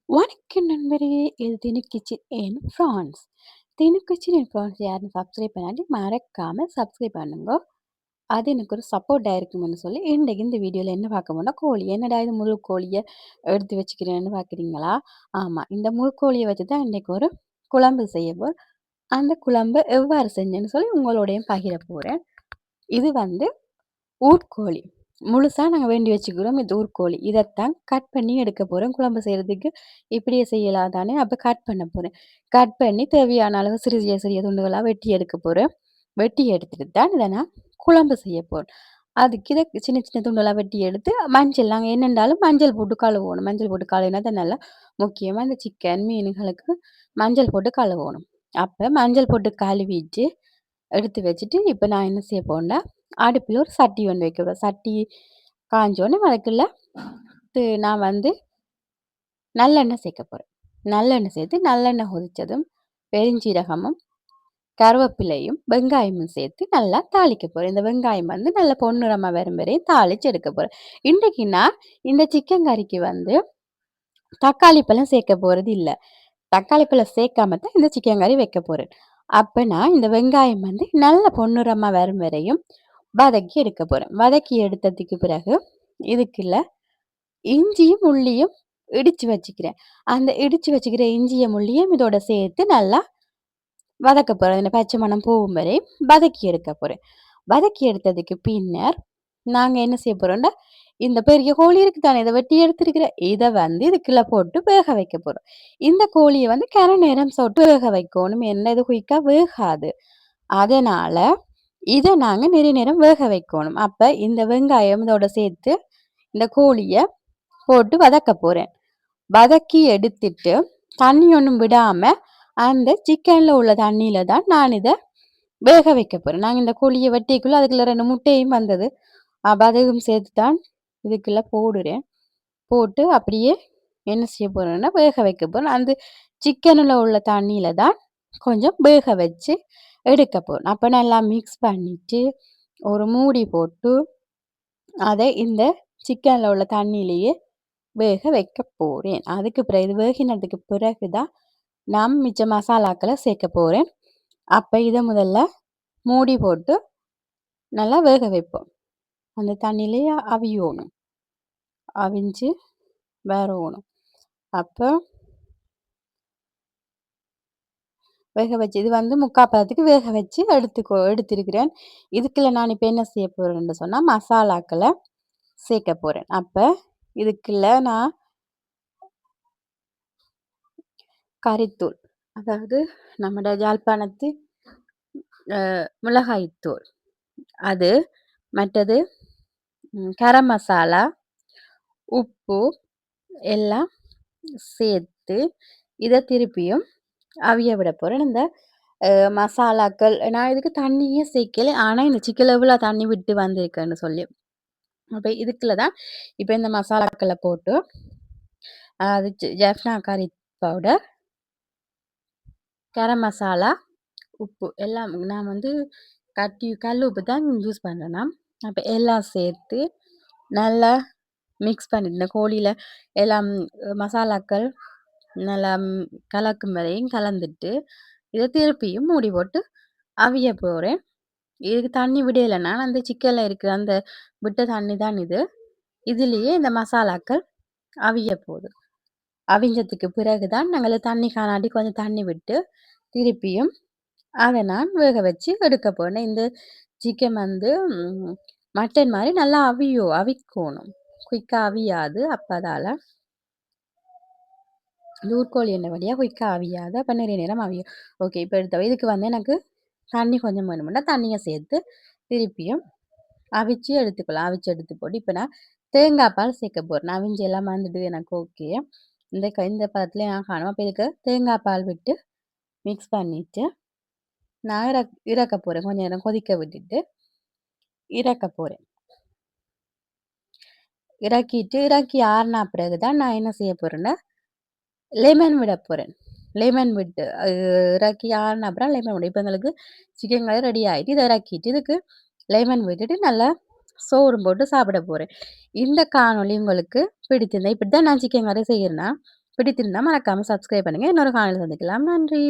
வணக்கம் நண்பரே! இது Dinu kitchen in France. Dinu kitchen in France யாருன்னு சப்ஸ்கிரைப் பண்ணாட்டி மறக்காம சப்ஸ்கிரைப் பண்ணுங்க. அது எனக்கு ஒரு சப்போர்ட்டா இருக்கும்னு சொல்லி இன்றைக்கு இந்த வீடியோல என்ன பார்க்க போறோம்னா, கோழி. என்னடா இது முழு கோழிய எடுத்து வச்சுக்கிறேன்னு பார்க்குறீங்களா? ஆமா. இந்த முழு கோழிய வச்சு தான் இன்னைக்கு ஒரு குழம்பு செய்ய போறேன். அந்த குழம்பு எவ்வாறு செஞ்சேன்னு சொல்லி உங்களோடையும் பகிர போறேன். இது வந்து ஊர்க்கோழி. முழுசா நாங்க வேண்டி வச்சுக்கிறோம். இது ஊர்க்கோழி. இதத்தான் கட் பண்ணி எடுக்க போறோம். குழம்பு செய்றதுக்கு இப்படியே செய்யலாம் தானே! அப்ப கட் பண்ண போறேன். கட் பண்ணி தேவையான அளவு சிறிய சிறிய துண்டுகளா வெட்டி எடுக்க போறேன். வெட்டி எடுத்துட்டு தான் இத நான் குழம்பு செய்ய போறேன். அதுக்கு இத சின்ன சின்ன துண்டலா வெட்டி எடுத்து மஞ்சள் நாங்க என்னென்றாலும் மஞ்சள் போட்டு கழுவணும். மஞ்சள் போட்டு கழுவினா தான் நல்லா முக்கியமா இந்த சிக்கன், மீனுகளுக்கு மஞ்சள் போட்டு கழுவணும். அப்ப மஞ்சள் போட்டு கழுவிட்டு எடுத்து வச்சுட்டு, இப்ப நான் என்ன செய்ய போறேன்னா, அடுப்புல ஒரு சட்டி ஒண்ணு வைக்க போறேன். சட்டி காஞ்சோனே அதுக்குள்ள நான் வந்து நல்லெண்ணெய் சேர்க்க போறேன். நல்லெண்ணெய் சேர்த்து நல்லெண்ணெய் கொதிச்சதும், பெருஞ்சீரகமும், கருவேப்பிலையும், வெங்காயமும் சேர்த்து நல்லா தாளிக்க போறேன். இந்த வெங்காயம் வந்து நல்ல பொன்னிறமா வரும் வரையும் தாளிச்சு எடுக்க போறேன். இன்றைக்கு நான் இந்த சிக்கன் கறிக்கு வந்து தக்காளி பழம் சேர்க்க போறது இல்ல. தக்காளி பழம் சேர்க்காம தான் இந்த சிக்கன் கறி வைக்க போறேன். அப்ப நான் இந்த வெங்காயம் வந்து நல்ல பொன்னிறமா வரும் வரையும் வதக்கி எடுக்க போறேன். வதக்கி எடுத்ததுக்கு பிறகு இதுக்குள்ள இஞ்சியும், உள்ளியும் இடிச்சு வச்சுக்கிறேன். அந்த இடிச்சு வச்சுக்கிற இஞ்சியும், உள்ளியும் இதோட சேர்த்து நல்லா வதக்க போறேன். இந்த பச்சை மணம் போகும் வரை வதக்கி எடுக்க போறேன். வதக்கி எடுத்ததுக்கு பின்னர் நாங்க என்ன செய்ய போறோம்னா, இந்த பெரிய கோழி இருக்கு தானே, இத வெட்டி எடுத்திருக்கிறேன். இத வந்து இதுக்குள்ள போட்டு வேக வைக்க போறோம். இந்த கோழிய வந்து கரை நேரம் சொட்டு வேக வைக்கணும். என்ன இது குயிக்கா வேகாது. அதனால இத நாங்க நிறைய நேரம் வேக வைக்கணும். அப்ப இந்த வெங்காயம் இதோட சேர்த்து இந்த கோழிய போட்டு வதக்க போறேன். வதக்கி எடுத்துட்டு தண்ணி ஒண்ணும் விடாம அந்த சிக்கன்ல உள்ள தண்ணியில தான் நான் இத வேக வைக்க போறேன். நாங்க இந்த கோழிய வெட்டிக்குள்ள அதுக்குள்ள 2 முட்டையும் வந்தது. அப்ப அதையும் சேர்த்து தான் இதுக்குள்ள போடுறேன். போட்டு அப்படியே என்ன செய்ய போறேன்னா, வேக வைக்க போறேன். அந்த சிக்கன்ல உள்ள தண்ணியில தான் கொஞ்சம் வேக வச்சு எடுக்க போறேன். அப்ப நல்லா மிக்ஸ் பண்ணிட்டு, ஒரு மூடி போட்டு, அதை இந்த சிக்கன்ல உள்ள தண்ணியிலேயே வேக வைக்க போறேன். அதுக்கு பிறகு இது வேகினதுக்கு பிறகு தான் நான் மிச்ச மசாலாக்கள சேர்க்க போறேன். அப்ப இத முதல்ல மூடி போட்டு நல்லா வேக வைப்போம். அந்த தண்ணியிலேயே அவியோணும். அவிஞ்சு வரணும். அப்ப வேக வச்சு இது வந்து 3/4 பதத்துக்கு வேக வச்சு எடுத்திருக்கிறேன். இதுக்குள்ள நான் இப்ப என்ன செய்ய போறேன்னு சொன்னா, மசாலாக்கள சேர்க்க போறேன். அப்ப இதுக்குள்ள நான் கறித்தூள், அதாவது நம்மட யாழ்ப்பாணத்து மிளகாய்த்தூள் அது, மற்றது கரம் மசாலா, உப்பு எல்லாம் சேர்த்து இத திருப்பியும் அவிய விட போறேன். இந்த மசாலாக்கள் நான் இதுக்கு தண்ணியே சேர்க்கல. ஆனா இந்த சிக்கன் எவ்வளோ தண்ணி விட்டு வந்திருக்குன்னு சொல்லி. அப்ப இதுக்குள்ள தான் இப்ப இந்த மசாலாக்கள போட்டு அது ஜாஃப்னா கறி பவுடர், கரம் மசாலா, உப்பு எல்லாம் நான் வந்து கல் உப்பு தான் யூஸ் பண்றேன் நான். அப்ப எல்லாம் சேர்த்து நல்லா மிக்ஸ் பண்ணி இந்த கோழியில எல்லாம் மசாலாக்கள் நல்லா கலக்கும் வரையும் கலந்துட்டு, இத திருப்பியும் மூடி போட்டு அவிய போறேன். இதுக்கு தண்ணி விடையலைன்னா அந்த சிக்கன்ல இருக்கிற அந்த விட்ட தண்ணி தான் இது. இதுலயே இந்த மசாலாக்கள் அவிய போகுது. அவிஞ்சதுக்கு பிறகு தான் நாங்கள் தண்ணி காணாட்டி கொஞ்சம் தண்ணி விட்டு திருப்பியும் அதை நான் வேக வச்சு எடுக்க போறேன். இந்த சிக்கன் வந்து மட்டன் மாதிரி நல்லா அவிக்கணும். குயிக்கா அவியாது. அப்பதால நூற்கோழி எண்ணெய் வழியா குயிக்கா அவியாது. அப்ப நிறைய நேரம் அவியும். ஓகே. இப்ப எடுத்த இதுக்கு வந்து எனக்கு தண்ணி கொஞ்சம் வேணும்னா தண்ணிய சேர்த்து திருப்பியும் அவிச்சு எடுத்துக்கலாம். அவிச்சு எடுத்து போட்டு இப்ப நான் தேங்காய் பால் சேர்க்க போறேன். அவிஞ்சு எல்லாம் வந்துடுது எனக்கு ஓகே. இந்த பதத்துல நான் காணும். அப்ப இதுக்கு தேங்காய் பால் விட்டு மிக்ஸ் பண்ணிட்டு நான் இறக்க போறேன். கொஞ்ச நேரம் கொதிக்க விட்டுட்டு இறக்க போறேன். இறக்கி ஆறுனா பிறகுதான் நான் என்ன செய்ய போறேன்னா, லெமன் விட போறேன். லெமன் விட்டு இறக்கி ஆறுன அப்புறம் லெமன் விட இப்ப எங்களுக்கு சிக்கன் கறி ரெடி ஆயிட்டு இதை இறக்கிட்டு இதுக்கு லெமன் விட்டுட்டு நல்லா சோறு போட்டு சாப்பிட போறேன். இந்த காணொளி உங்களுக்கு பிடிச்சிருந்தா இப்படித்தான் நான் சிக்கன் கறி செய்யறேன்னா பிடித்திருந்தா மறக்காம சப்ஸ்கிரைப் பண்ணுங்க. இன்னொரு காணொளில சந்திக்கலாம். நன்றி.